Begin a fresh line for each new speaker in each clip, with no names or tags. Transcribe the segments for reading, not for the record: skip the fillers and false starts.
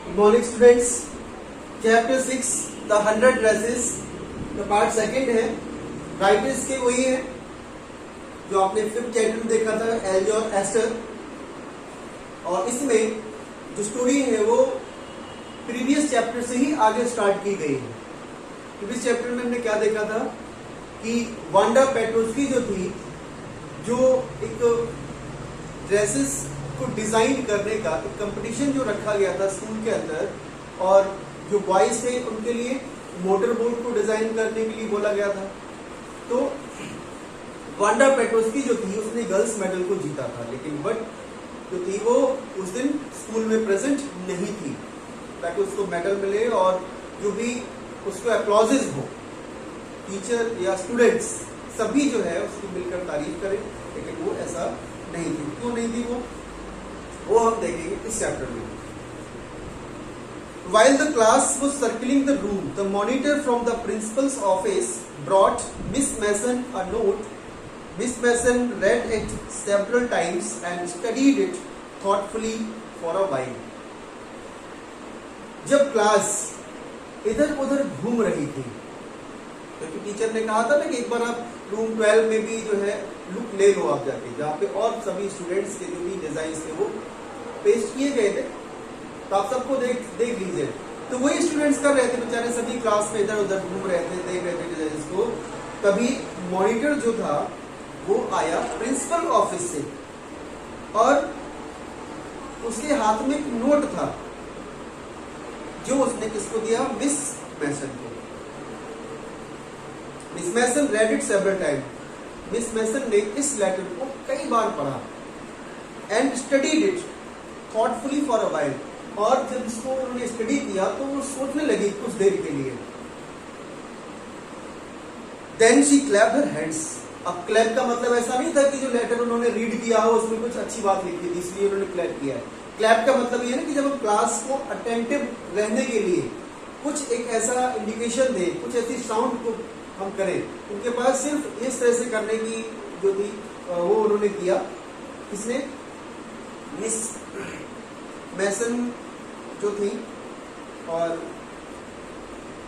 Good morning students. Chapter 6 The 100 Dresses का part second है. Writers के वही है जो आपने 5th चैप्टर में देखा था, एल्जे और एस्टर. और इसमें जो स्टोरी है वो प्रीवियस चैप्टर से ही आगे स्टार्ट की गई है. प्रीवियस चैप्टर में हमने क्या देखा था कि वांडा पेट्रोस्की जो थी, जो एक ड्रेसेस को डिजाइन करने का एक कंपटीशन जो रखा गया था स्कूल के अंदर, और जो बॉयज थे उनके लिए मोटर बोट को डिजाइन करने के लिए बोला गया था. तो वांडा पेट्रोस्की जो थी उसने गर्ल्स मेडल को जीता था, लेकिन बट जो थी वो उस दिन स्कूल में प्रेजेंट नहीं थी ताकि उसको मेडल मिले और जो भी उसको अप्लॉजेस हो, टीचर या स्टूडेंट्स सभी जो है उसकी मिलकर तारीफ करें. लेकिन वो ऐसा नहीं थी. क्यों नहीं थी वो हम देखेंगे इस चैप्टर में. While the class was circling the room, the monitor from the principal's office brought Miss Mason a note. Miss Mason read it several times and studied it thoughtfully for a while. जब class इधर उधर घूम रही थी, क्योंकि teacher ने कहा था ना कि एक बार आप रूम 12 में भी जो है लुक ले लो आप जाके, जहाँ पे और सभी स्टूडेंट्स के जो भी डिजाइन थे वो पेश किए गए थे, तो आप सबको देख लीजिए. तो वही स्टूडेंट्स कर रहे थे बेचारे, सभी क्लास में इधर उधर घूम रहे थे, देख रहे थे डिजाइन को. तभी मॉनिटर जो था वो आया प्रिंसिपल ऑफिस से और उसके हाथ में एक नोट था जो उसने किसको दिया? मिस मैसन को. Miss Mason read it several time. Miss Mason ने इस लेटर को कई बार पढ़ा and studied it thoughtfully for a while. और जब इसको उन्होंने स्टडी किया तो वो सोचने लगी कुछ देर के लिए. Then she clapped her hands. अब क्लैप का मतलब ऐसा नहीं था कि जो लेटर उन्होंने रीड किया हो उसमें कुछ अच्छी बात लिखी थी इसलिए उन्होंने क्लैप किया है. क्लैप का मतलब ये ना कि जब हम क्लास को अटेंटिव रहने के लिए कुछ एक ऐसा इंडिकेशन दे, कुछ ऐसी साउंड को हम करें, उनके पास सिर्फ इस तरह से करने की जो थी वो उन्होंने किया. इसने मिस मैसन जो थी, और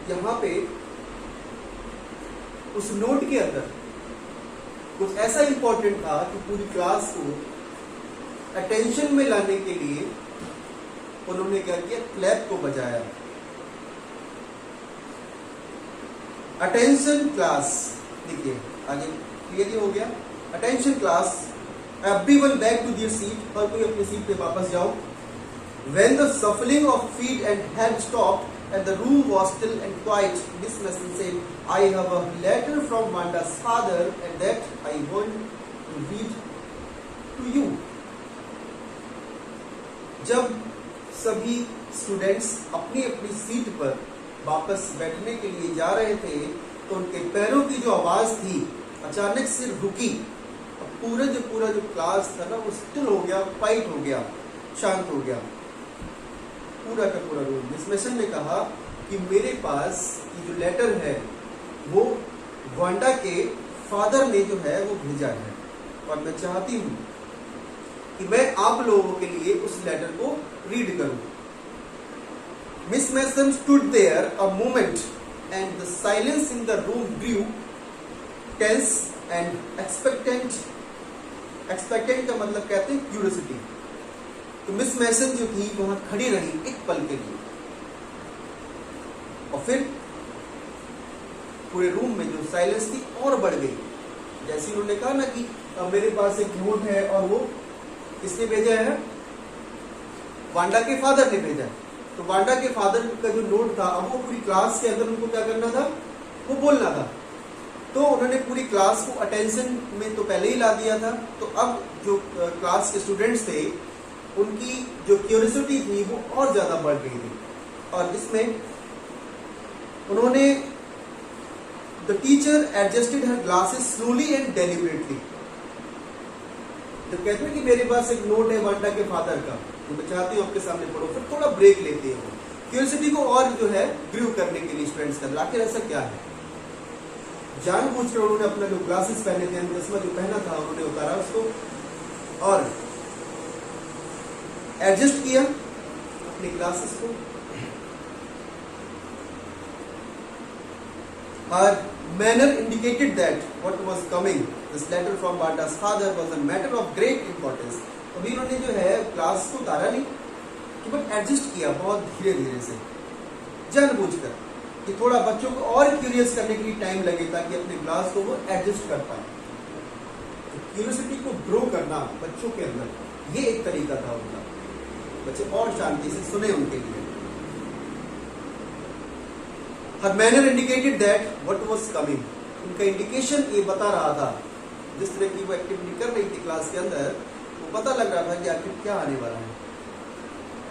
यहाँ पे उस नोट के अंदर कुछ ऐसा इंपॉर्टेंट था कि पूरी क्लास को अटेंशन में लाने के लिए उन्होंने क्या किया? क्लैप को बजाया. अटेंशन क्लास, देखिए आगे क्लियर हो गया. Attention class, everyone back to their seat. और कोई अपनी सीट पे वापस जाओ. When the shuffling of feet and hands stopped and the room was still and quiet, Miss Mason said, "I have a letter from Wanda's father and that I want to read to you." जब सभी students अपनी अपनी seat पर वापस बैठने के लिए जा रहे थे तो उनके पैरों की जो आवाज थी अचानक से रुकी. पूरा जो क्लास था ना वो स्टिल हो गया, क्वाइट हो गया, शांत हो गया, पूरा का पूरा रूम. मिस मैसन ने कहा कि मेरे पास ये जो लेटर है वो वांडा के फादर ने जो है वो भेजा है और मैं चाहती हूँ कि मैं आप लोगों के लिए उस लेटर को रीड करूं. Miss Mason stood there a moment and the silence in the room grew tense and expectant. Expectant का मतलब कहते हैं क्यूरियोसिटी. तो मिस मैसन जो थी वहां खड़ी रही एक पल के लिए और फिर पूरे रूम में जो साइलेंस थी और बढ़ गई. जैसे उन्होंने कहा ना कि मेरे पास एक नोट है, और वो किसने भेजा है? वांडा के फादर ने भेजा. तो वांडा के फादर का जो नोट था, अब वो पूरी क्लास के अंदर उनको क्या करना था? वो बोलना था. तो उन्होंने पूरी क्लास को अटेंशन में तो पहले ही ला दिया था. तो अब जो क्लास के स्टूडेंट्स थे उनकी जो क्यूरियोसिटी थी वो और ज्यादा बढ़ गई थी. और इसमें उन्होंने the teacher adjusted her glasses slowly and deliberately. जब कहते हैं कि मेरे पास एक नोट है वांडा के फादर का, तो मैं चाहती हूँ आपके सामने पढ़ो, फिर थोड़ा ब्रेक लेते हो क्यूरियोसिटी को और जो है ग्रू करने के लिए स्टूडेंट्स का. आखिर ऐसा क्या है? जानबूझकर उन्होंने अपना जो ग्लासेस पहने थे, चश्मा जो पहना था उन्होंने उतारा उसको और एडजस्ट किया अपनी क्लासेस को। Her manner indicated that what was coming. This letter from Banda's father was a matter of great importance. अभी उन्होंने जो है क्लास को उतारा नहीं, बट एडजस्ट किया बहुत धीरे धीरे से, जानबूझकर, कि थोड़ा बच्चों को और क्यूरियस करने के लिए टाइम लगे ताकि अपने क्लास को वो एडजस्ट कर पाए। क्यूरियोसिटी को ग्रो करना बच्चों के अंदर, ये एक तरीका था उनका, बच्चे और शांति से सुने उनके लिए। Her manner indicated that what was coming. उनका इंडिकेशन ये बता रहा था, जिस तरह की वो एक्टिविटी कर रही थी क्लास के अंदर, वो पता लग रहा था कि आखिर क्या आने वाला है।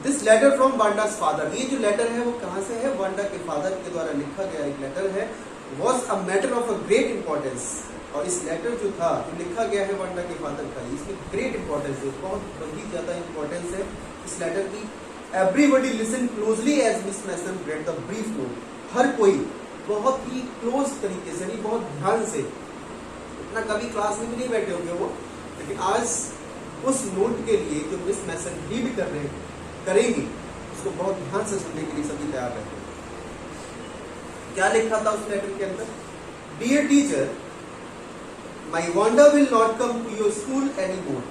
This letter from Banda's father, ये जो लेटर है वो कहाँ से है? वांडा के फादर के द्वारा लिखा गया एक लेटर है। Was a matter of a great importance. और इस लेटर जो था, जो लिखा गया है वांडा के फादर का, इसमें ग्रेट इंपॉर्टेंस है, बहुत बड़ी ज्यादा इंपॉर्टेंस है इस लेटर की। Everybody listened closely as Miss Mason read the brief note. हर कोई बहुत ही क्लोज तरीके से, नहीं बहुत ध्यान से, इतना कभी क्लास में भी नहीं बैठे होंगे वो, लेकिन आज उस नोट के लिए जो मिस मैसन रीड करेंगी उसको बहुत ध्यान से सुनने के लिए सभी तैयार रहते हैं। क्या लिखा था उस लेटर के अंदर? Dear teacher, my Wanda will not come to your school any more.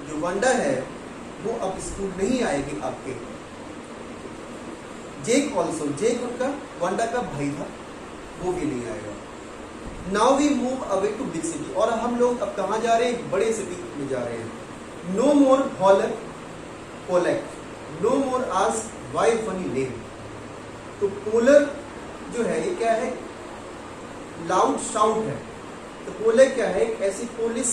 जो वांडा है वो अब स्कूल नहीं आएगी आपके। जेक ऑल्सो, जेक उनका वांडा का भाई था, वो भी नहीं आएगा। Now we move away to big city, और हम लोग अब कहाँ जा रहे हैं? बड़े सिटी में जा रहे हैं। No more holler Polack, no more ask why funny name. तो पोलर जो है ये क्या है? लाउड शाउट है। तो पोलर क्या है? ऐसी पोलिस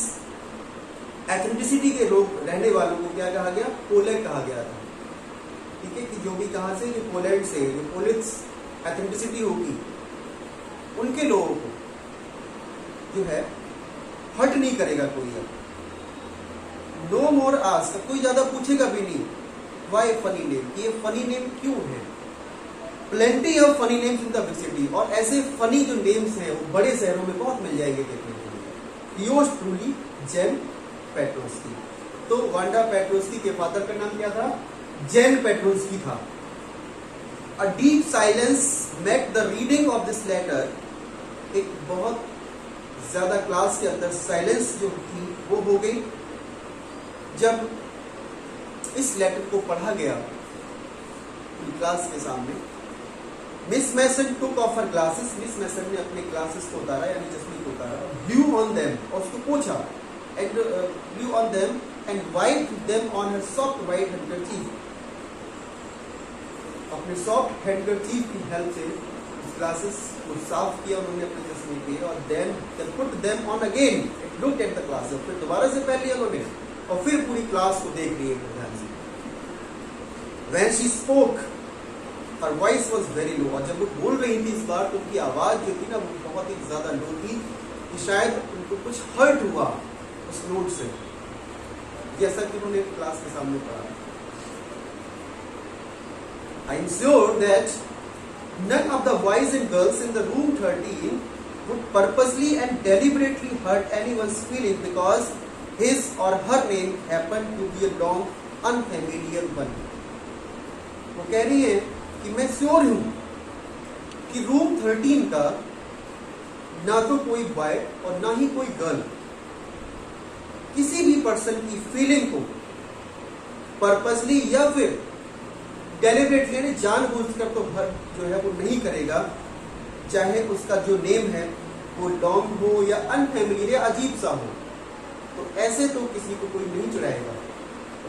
एथेंटिसिटी के लोग रहने वालों को क्या कहा गया? पोलर कहा गया था। ठीक है, कि जो भी कहां से, जो पोलैंड से, जो पोलिस एथेंटिसिटी होगी, उनके लोगों को जो है हर्ट नहीं करेगा कोई। अब नो मोर आस्क, कोई ज्यादा पूछेगा भी नहीं व्हाई फनी नेम, ये फनी नेम क्यों है। Plenty of funny names in the big city, और ऐसे फनी जो नेम्स हैं वो बड़े शहरों में बहुत मिल जाएंगे देखने के लिए। Yours truly Jan Petronski. तो वांडा पेट्रोस्की के फादर का नाम क्या था? जेन पेट्रोस्की था। A deep silence met the reading of this letter. एक बहुत ज्यादा क्लास के अंदर साइलेंस जो थी वो हो गई जब इस लेटर को पढ़ा गया क्लास के सामने। Miss Mason took off her glasses, Miss Mason ने अपने ग्लासेस को उतारा, यानी चश्मे को उतारा, ब्लू ऑन देम, और उसको पोंछा, and blew on them and wiped them on her soft white handkerchief. अपने सॉफ्ट हैंडकरचीफ की हेल्प से ग्लासेस को साफ किया उन्होंने अपने चश्मे के, और then put them on again, it looked at the class, फिर दोबारा से पहन लिया उन्होंने, और फिर पूरी क्लास को देख रही है ध्यान से। When she spoke, her voice was very low, और जब वो बोल रही थी इस बार तो उनकी आवाज जो थी ना वो बहुत ही ज्यादा लो थी, कि शायद उनको कुछ हर्ट हुआ उस नोट से, जैसा कि उन्होंने क्लास के सामने पढ़ा। I am sure that none of the boys and girls in the room 13 would purposely and deliberately hurt anyone's feelings because his or her name happened to be a long unfamiliar one. वो कह रही है कि मैं sure हूं कि room 13 का ना तो कोई बॉय और ना ही कोई गर्ल किसी भी पर्सन की फीलिंग को पर्पसली या फिर डेलिबरेटली यानी जानबूझकर तो जो है वो नहीं करेगा, चाहे उसका जो नेम है वो लॉन्ग हो या अनफेमिलियर या अजीब सा हो। तो ऐसे तो किसी को कोई नहीं चुराएगा,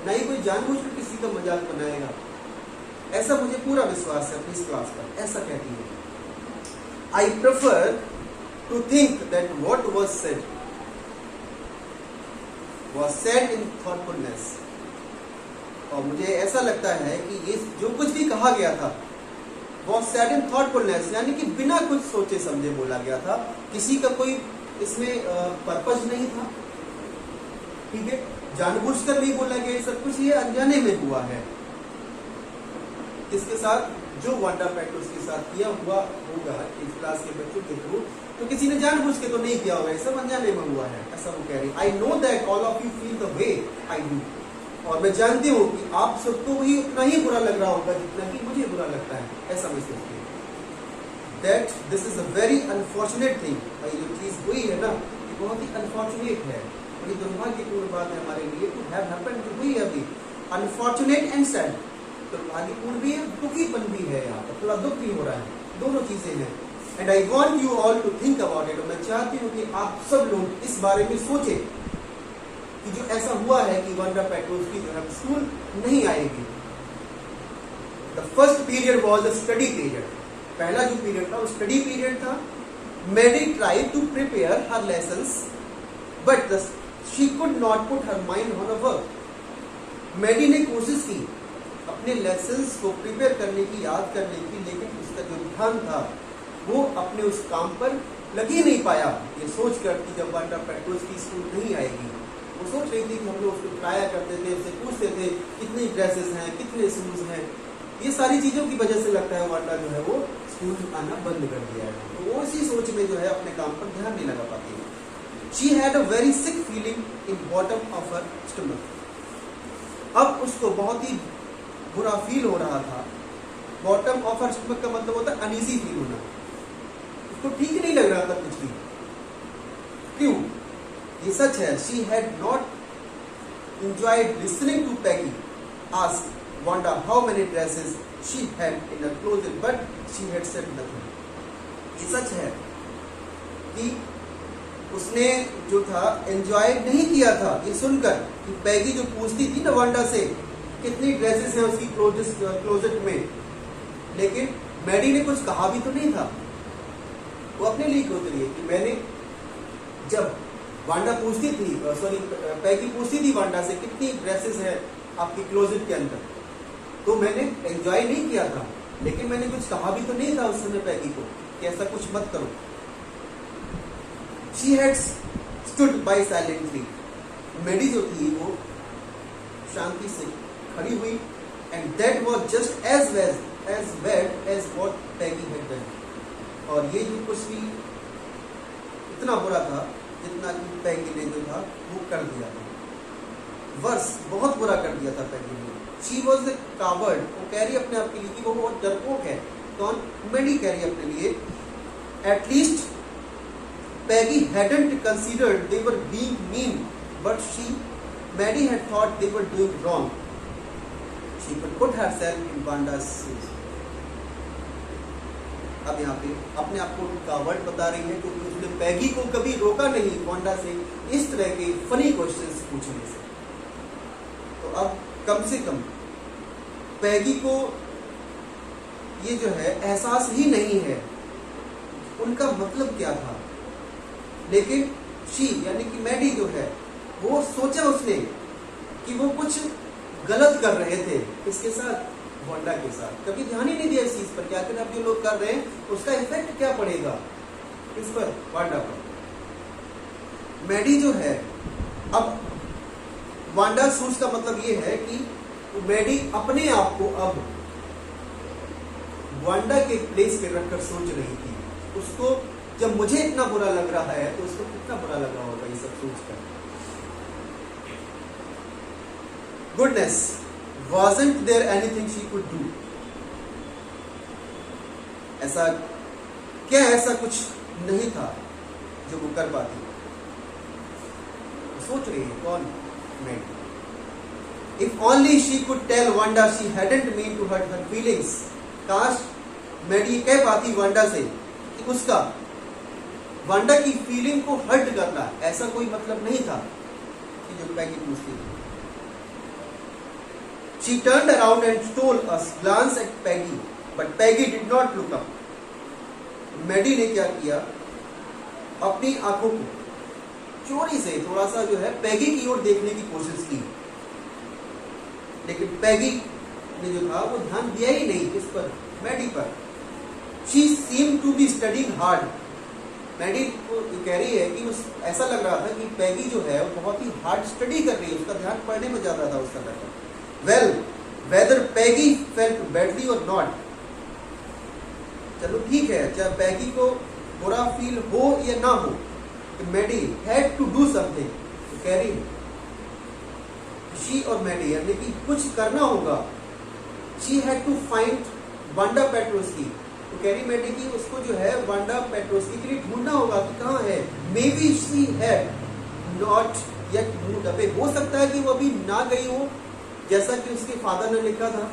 ना ही कोई जानबूझकर किसी का मजाक बनाएगा, ऐसा मुझे पूरा विश्वास है अपनी इस क्लास पर। ऐसा कहती है। I prefer to think that what was said in thoughtfulness, और मुझे ऐसा लगता है कि ये जो कुछ भी कहा गया था वो सेड इन थॉटफुलनेस, यानी कि बिना कुछ सोचे समझे बोला गया था, किसी का कोई इसमें पर्पस नहीं था। ठीक है, जानबूझकर नहीं बोला गया, सब कुछ ये अनजाने में हुआ है। इसके साथ जो वांडा पेट्रोस के साथ किया हुआ होगा इस क्लास के बच्चों के थ्रू, तो किसी ने जानबूझ के तो नहीं किया होगा, सब अनजाने में हुआ है, ऐसा वो कह रही। I know that all of you feel the way I do, और मैं जानती हूँ कि आप सबको भी उतना ही बुरा लग रहा होगा जितना कि मुझे बुरा लगता है, ऐसा मैं सोचती हूँ। That this is a very unfortunate thing. भाई जो चीज हुई है ना, ये बहुत ही अनफॉर्चुनेट है, बड़ी दुर्भाग्यपूर्ण बात है हमारे लिए। टू हैव हैपेंड, जो हुई है अभी, अनफॉर्चुनेट एंड सैड, दुर्भाग्यपूर्ण भी है, दुखीपन भी है, यहाँ पर थोड़ा दुख भी हो रहा है, दोनों चीजें हैं। And I want you all to think about it. मैं चाहती हूँ कि आप सब लोग इस बारे में सोचें कि जो ऐसा हुआ है कि वांडा पेट्रोस्की जो है स्कूल नहीं आएगी। The first period was the study period. पहला जो पीरियड था वो स्टडी पीरियड था। Maddy try to prepare her lessons but she could not put her mind on a work. Maddy ने कोशिश की अपने लेसन्स को प्रिपेयर करने की, याद करने की, लेकिन उसका जो ध्यान था वो अपने उस काम पर लग ही नहीं पाया। ये सोच कर कि जब वांडा पेट्रोस्की स्कूल नहीं आएगी, वो सोच रही थी कि हम लोग उसको ट्राया करते थे, उससे पूछते थे कितनी ड्रेसेस हैं, कितने शूज हैं, ये सारी चीजों की वजह से लगता है वांडा जो है वो स्कूल आना बंद कर दिया है। तो वो इसी सोच में जो है अपने काम पर ध्यान नहीं लगा पाती है। She had a very sick feeling in bottom of her stomach. अब उसको बहुत ही बुरा फील हो रहा था। बॉटम ऑफ हर स्टमक का मतलब होता है अनईजी फील होना। उसको ठीक नहीं लग रहा था कुछ भी। क्यों? ये सच है। She had not enjoyed listening to Peggy ask Wanda how many dresses she had in her closet, but she had said nothing. ये सच है कि उसने जो था एंजॉय नहीं किया था ये सुनकर कि पैगी जो पूछती थी ना वांडा से कितनी ड्रेसेस हैं उसकी क्लोजेट में, लेकिन मैडी ने कुछ कहा भी तो नहीं था। वो अपने लिए सोच रही है कि मैंने जब वांडा पूछती थी, पैगी पूछती थी वांडा से कितनी ड्रेसेस है आपकी क्लोजेट के अंदर, तो मैंने एंजॉय नहीं किया था, लेकिन मैंने कुछ कहा भी तो नहीं था उस समय पैगी को कि ऐसा कुछ मत करो। She had stood by silently. मेडी जो थी वो शांति से खड़ी हुई, and that was just as bad as what Peggy had done. और ये जो कुछ भी इतना बुरा था जितना कि पैगी ने जो था वो कर दिया था। वर्स बहुत बुरा कर दिया था पैगी ने। She was a coward. वो कह रही अपने आप के लिए कि वो बहुत डरपोक है। कौन? मेडी कह रही अपने लिए। At least Peggy hadn't considered they were being mean, but Maddie had thought they were doing wrong. She could put herself in Wanda's shoes. अब यहाँ पे अपने आप को कावर्ड बता रही है क्योंकि उसने पैगी को कभी रोका नहीं वांडा से इस तरह के फनी क्वेश्चंस पूछने से। तो अब कम से कम पैगी को ये जो है एहसास ही नहीं है उनका मतलब क्या था, लेकिन शी यानी कि मैडी जो है वो सोचा उसने कि वो कुछ गलत कर रहे थे इसके साथ, वांडा के साथ। कभी ध्यान ही नहीं दिया इस चीज पर कि आखिर अब जो लोग कर रहे हैं उसका इफेक्ट क्या पड़ेगा इस पर, वांडा पर। मैडी जो है अब वांडा सूज का मतलब ये है कि मैडी अपने आप को अब वांडा के प्लेस पे रखकर सोच रही थी। उसको जब मुझे इतना बुरा लग रहा है तो उसको कितना बुरा लग रहा होगा ये सब सोचकर। Goodness, wasn't there anything she could do? ऐसा क्या ऐसा कुछ नहीं था जो वो कर पाती? सोच रही है कौन? Maddie. If only she could tell Wanda she hadn't meant to hurt her feelings. काश मैडी कह पाती वांडा से कि उसका वांडा की फीलिंग को हर्ट करना ऐसा कोई मतलब नहीं था कि जो पैगी पूछती थी। She turned around and stole a glance at Peggy, but Peggy did not look up. Maddie ने क्या किया? अपनी आंखों को चोरी से थोड़ा सा जो है पैगी की ओर देखने की कोशिश की, लेकिन पैगी ने जो था वो ध्यान दिया ही नहीं इस पर, मैडी पर। She seemed to be studying hard. Maddie को कह रही है कि ऐसा लग रहा था कि पैगी जो है वो बहुत ही हार्ड स्टडी कर रही है, उसका ध्यान पढ़ने में ज्यादा था उस समय पर। Well, whether Peggy felt badly or not, चलो ठीक है, चाहे पैगी को बुरा फील हो या ना हो, Maddie had to do something. तो कह रही शी और मैडी, यानी कि कुछ करना होगा। She had to find Wanda Petronski, तो कह रही मैडी कि उसको जो है वांडा पेट्रोस्की के लिए ढूंढना होगा कि कहाँ है। May be she had not yet moved away, हो सकता है कि वो अभी ना गई हो, जैसा कि उसके फादर ने लिखा था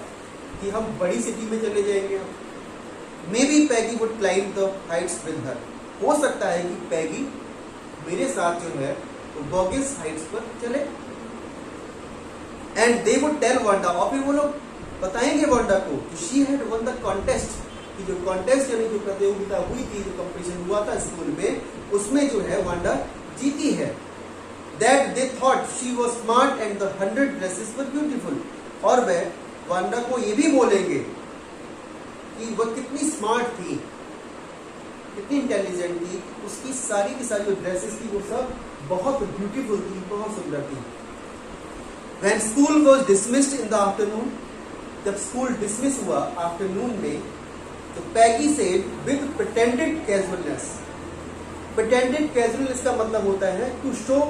कि हम बड़ी सिटी में चले जाएंगे। May be Peggy would climb the Heights with her, हो सकता है कि पैगी मेरे साथ जो है वो बॉगिस हाइट्स पर चले। And they would tell Wanda, और फिर वो लोग बताएंगे वांडा को कि she had won the contest, कि जो कॉन्टेस्ट यानी जो प्रतियोगिता हुई थी, जो कंपटीशन हुआ था स्कूल में, उसमें जो है वांडा जीती है। That they thought she was smart and the 100 dresses were beautiful, और वह वांडा को ये भी बोलेंगे कि वह कितनी स्मार्ट थी, कितनी इंटेलिजेंट थी, उसकी सारी की सारी जो ड्रेसेस थी वो सब बहुत ब्यूटीफुल थी, बहुत सुंदर थी। When school was dismissed in the afternoon, जब स्कूल डिसमिस हुआ आफ्टरनून में, तो पैगी said with pretended casualness, pretended casualness का मतलब होता है to show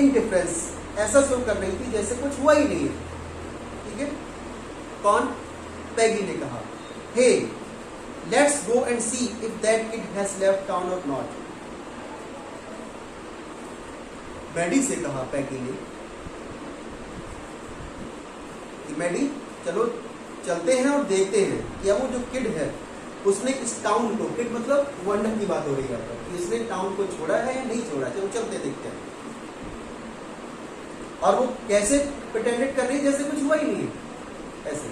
indifference, ऐसा शो कर रही थी जैसे कुछ हुआ ही नहीं है। ठीक है, कौन? पैगी ने कहा, hey let's go and see if that kid has left town or not. Maddy से कहा पैगी ने कि मैडी चलो चलते हैं और देखते हैं कि अब वो जो किड है उसने इस टाउन को, किड मतलब वांडा की बात हो रही है कि इसने टाउन को छोड़ा है या नहीं छोड़ा, चलो चलते देखते हैं। और वो कैसे प्रिटेंडेड कर रही है जैसे कुछ हुआ ही नहीं है, ऐसे।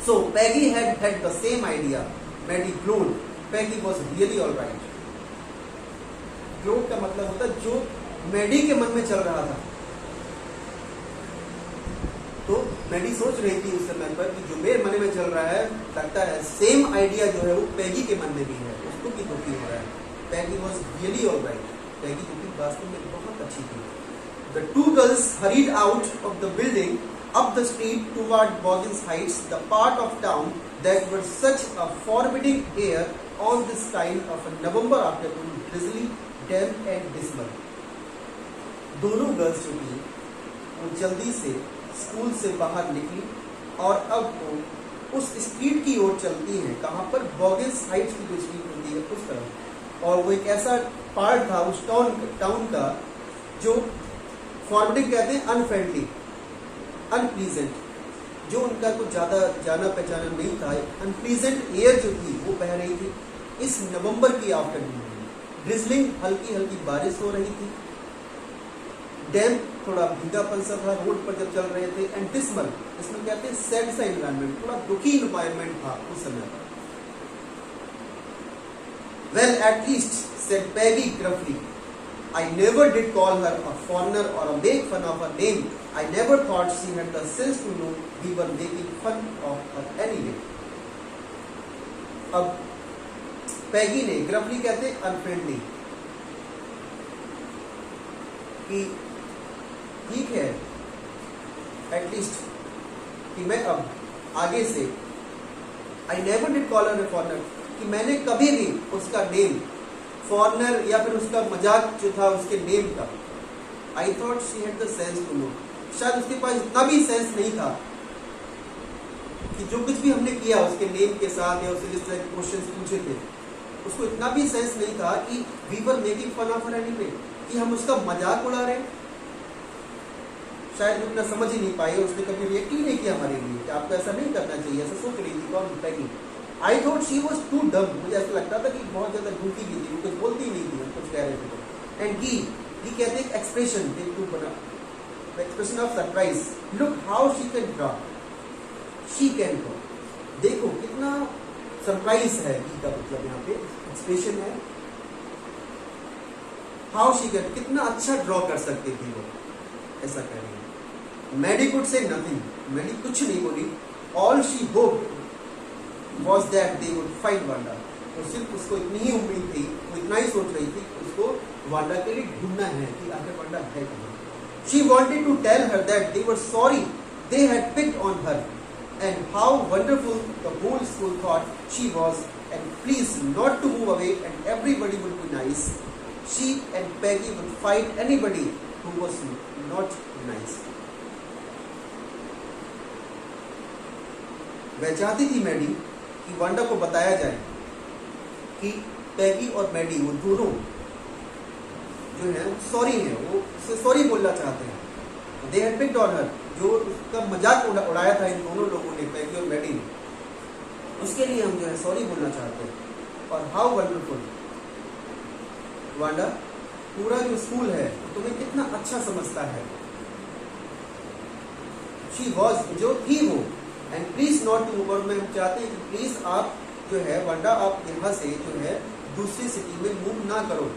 So Peggy had the same idea, Maddy glowed, Peggy was really alright. Glowed का मतलब होता है जो मैडी के मन में चल रहा था। तो मैडी सोच रही थी उस समय पर कि जो मेरे मन में चल रहा है, लगता है सेम आइडिया जो है वो पैगी के मन में भी है, उसको की दुखी हो रहा है। पैगी वाज रियली ऑलराइट, पैगी जो कि वास्तव में बहुत अच्छी थी। The two girls hurried out of the building up the street toward Boggins Heights, the part of town that was such a forbidding air on this kind of a November afternoon, drizzly, damp and dismal. दोनों girls जो थी वो जल्दी से school से बाहर निकली और अब वो उस स्ट्रीट की ओर चलती हैं, कहाँ पर? बॉगिंस हाइट्स की जो स्ट्रीट होती है उस तरफ। और वो एक ऐसा पार्ट था उस टाउन का जो फॉरवर्डिंग कहते हैं, अनफ्रेंडली, अनप्लीजेंट, जो उनका कुछ ज़्यादा जाना पहचाना नहीं था। अनप्लीजेंट एयर जो थी वो बह रही थी इस नवंबर की आफ्टरनून में। ड्रिजलिंग, हल्की हल्की बारिश हो रही थी। डैम्प, थोड़ा भीगापन सा था रोड पर जब चल रहे थे। एंड डिसमल, इसमें कहते हैं सैड सा एनवायरनमेंट, थोड़ा दुखी एनवायरनमेंट था उस समय पर। Well at least said Peggy gruffly, I never did call her a foreigner or make fun of her name. I never thought she had the sense to know we were making fun of her anyway. अब पैगी ने, gruffly कहते हैं unfriendly, कि ठीक है at least कि मैं अब आगे से I never did call her A foreigner, कि मैंने कभी भी उसका नेम फॉरनर या फिर उसका मजाक जो था उसके नेम का, I thought she had the sense to know, शायद उसके पास इतना भी सेंस नहीं था कि जो कुछ भी हमने किया उसके नेम के साथ या उससे जिस तरह के क्वेश्चंस पूछे थे, उसको इतना भी सेंस नहीं था कि we were making fun of her anyway, कि हम उसका मजाक उड़ा रहे हैं। शायद उतना समझ ही नहीं पाई, उसने कभी रिएक्ट ही नहीं किया हमारे लिए कि आपको ऐसा नहीं करना चाहिए, ऐसा सोच रही थी। कौन? Peggy. I thought she was too dumb, मुझे ऐसा लगता था कि बहुत ज्यादा ढूंढी भी थी, कुछ बोलती ही नहीं थी, हम कुछ कह रहे थे तो। एंड ही कहते हैं expression, expression of surprise, look how she can draw, she can draw, देखो कितना सरप्राइज है, ही का मतलब यहाँ पे एक्सप्रेशन है। हाउ शी कैन, कितना अच्छा ड्रॉ कर सकती थी वो, ऐसा कह रही है। Maddie could say nothing, Maddie कुछ नहीं बोली। All she hoped was that they would find Wanda, तो सिर्फ उसको इतनी ही उम्मीद थी, वो इतना ही सोच रही थी कि उसको वांडा के लिए ढूंढना है कि आखिर वांडा है कहाँ। She wanted to tell her that they were sorry they had picked on her and how wonderful the whole school thought she was, and please not to move away and everybody would be nice. She and Peggy would fight anybody who was not nice. वह चाहती थी Maddie कि Wanda को बताया जाए कि पैगी और Maddie वो दोनों जो है सॉरी है, वो उससे सॉरी बोलना चाहते हैं। They had picked on her, जो उसका मजाक उड़ाया था इन दोनों लोगों ने, पैगी और मैडी ने, उसके लिए हम जो है सॉरी बोलना चाहते हैं। और हाउ वंडरफुल, वांडा पूरा जो स्कूल है तुम्हें कितना अच्छा समझता है। शी वॉज, जो थी वो, एंड प्लीज नॉट टू, और मैं चाहते हैं कि प्लीज आप जो है वांडा आप यहाँ से जो है दूसरी सिटी में मूव ना करो।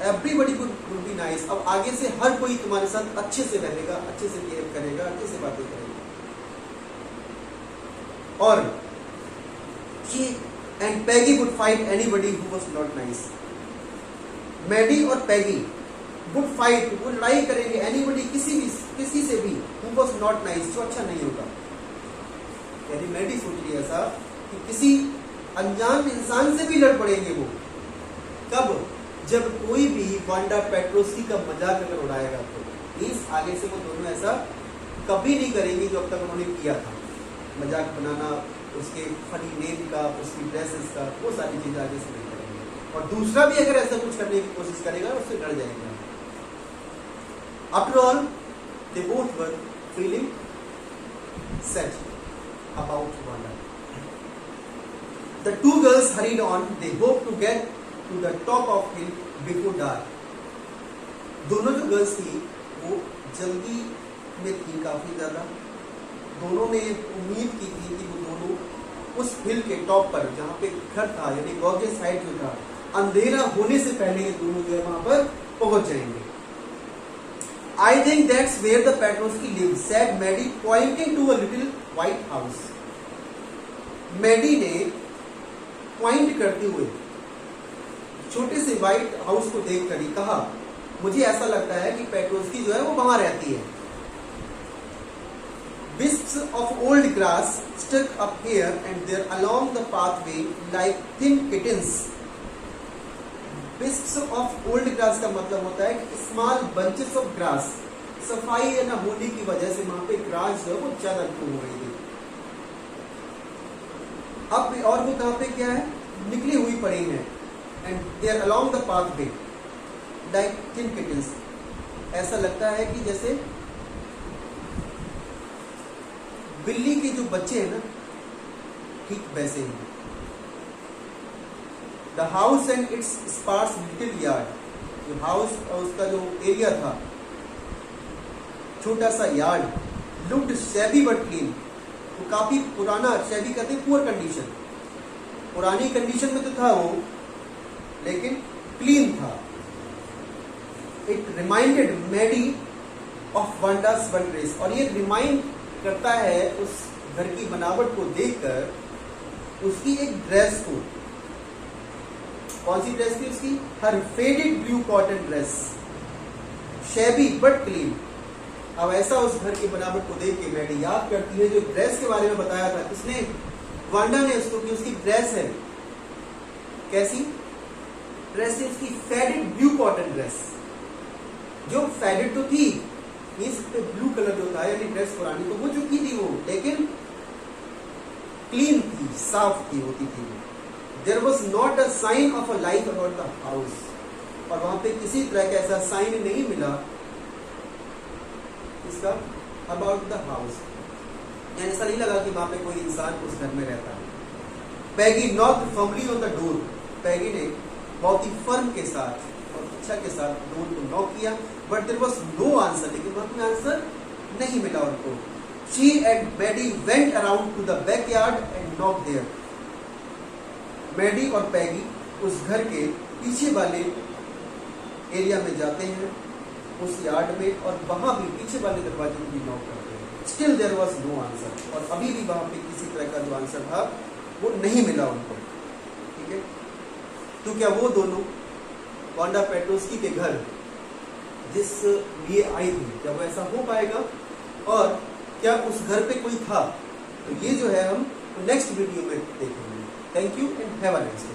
एवरीबडी वुड बी नाइस, अब आगे से हर कोई तुम्हारे साथ अच्छे से रहेगा, अच्छे से बिहेव करेगा, अच्छे से बातें करेगा। और she and Peggy would fight anybody who was not nice. Maddie और पैगी would fight, वो लड़ाई करेंगे anybody, किसी से भी who was not nice, जो अच्छा नहीं होगा। यानी मैडी सोच रही ऐसा कि किसी अनजान इंसान से भी लड़ पड़ेंगे वो। कब? जब कोई भी वांडा पेट्रोस्की का मजाक अगर उड़ाएगा तो प्लीज आगे से वो दोनों ऐसा कभी नहीं करेंगे जो अब तक उन्होंने किया था। मजाक बनाना, उसके फनी नेम का, उसकी ड्रेसेस का, वो सारी चीजें आगे से नहीं करेंगे। और दूसरा भी अगर ऐसा कुछ करने की कोशिश करेगा उससे डर जाएगा। After all they both were feeling sad about Wanda. The two girls hurried on, they hope to get to the top of hill before dark. दोनों जो गर्ल्स थी वो जल्दी में थी काफी ज्यादा। दोनों ने उम्मीद की थी कि वो दोनों उस हिल के टॉप पर जहाँ पे घर था, यानी गॉर्जियस साइड जो था, अंधेरा होने से पहले ये दोनों जो है वहां पर पहुंच जाएंगे। I think that's where the Petronski live, said Maddie pointing to a little white house. मैडी ने पॉइंट करते हुए छोटे से व्हाइट हाउस को देखकर ही कहा, मुझे ऐसा लगता है कि पेट्रोस्की जो है वो वहां रहती है। Wisps of old grass stuck up here and there along the pathway like thin kittens. Wisps of old grass का मतलब होता है कि small bunches of grass. सफाई या ना होने की वजह से वहां पे ग्रास जो है वो ज्यादा ग्रो हो रही थी। अब और वो कहाँ पे क्या है, निकली हुई पड़ी है। And they are along the pathway like thin kittens. ऐसा लगता है कि जैसे बिल्ली के जो बच्चे हैं ना, ठीक वैसे ही। The house and its sparse little yard, जो हाउस और उसका जो एरिया था, छोटा सा yard, looked shabby but clean, वो काफी पुराना, शैबी कहते हैं पुअर कंडीशन, पुरानी कंडीशन में तो था वो, लेकिन क्लीन था। It reminded Maddy of Wanda's one dress, और ये रिमाइंड करता है उस घर की बनावट को देखकर उसकी एक ड्रेस को। कौन सी ड्रेस थी उसकी? Her faded blue cotton dress, shabby but clean. अब ऐसा उस घर की बनावट को देख के मैडी याद करती है जो ड्रेस के बारे में बताया था उसने, वांडा ने उसको, कि उसकी ड्रेस है कैसी ड्रेस है उसकी, फेडेड ब्लू कॉटन ड्रेस। जो फेडेड तो थी, इस पे ब्लू कलर जो था, यानी ड्रेस पुरानी तो हो चुकी थी वो, लेकिन क्लीन थी, साफ थी, होती थी वो। There was not a sign of a life about the house, और वहां पे किसी तरह का ऐसा साइन नहीं मिला इसका अबाउट द हाउस, यानी ऐसा नहीं लगा कि वहां पे कोई इंसान उस घर में रहता है। Peggy knocked firmly on the door, Peggy ने बहुत ही फर्म के साथ और इच्छा के साथ डोर को नॉक किया, but there was no answer, लेकिन वहां कोई आंसर नहीं मिला उनको। She and Maddie went around to the backyard and knocked there. Maddie और पैगी उस घर के पीछे वाले एरिया में जाते हैं, उस यार्ड में, और वहां भी पीछे वाले दरवाजे में भी नॉक करते हैं। Still there was no answer, और अभी भी वहां पे किसी तरह का जो आंसर था वो नहीं मिला उनको। ठीक है, तो क्या वो दोनों वांडा पेट्रोस्की के घर जिस लिए आई थी, क्या वो ऐसा हो पाएगा, और क्या उस घर पे कोई था? तो ये जो है हम नेक्स्ट वीडियो में देखेंगे। Thank you and have a nice day.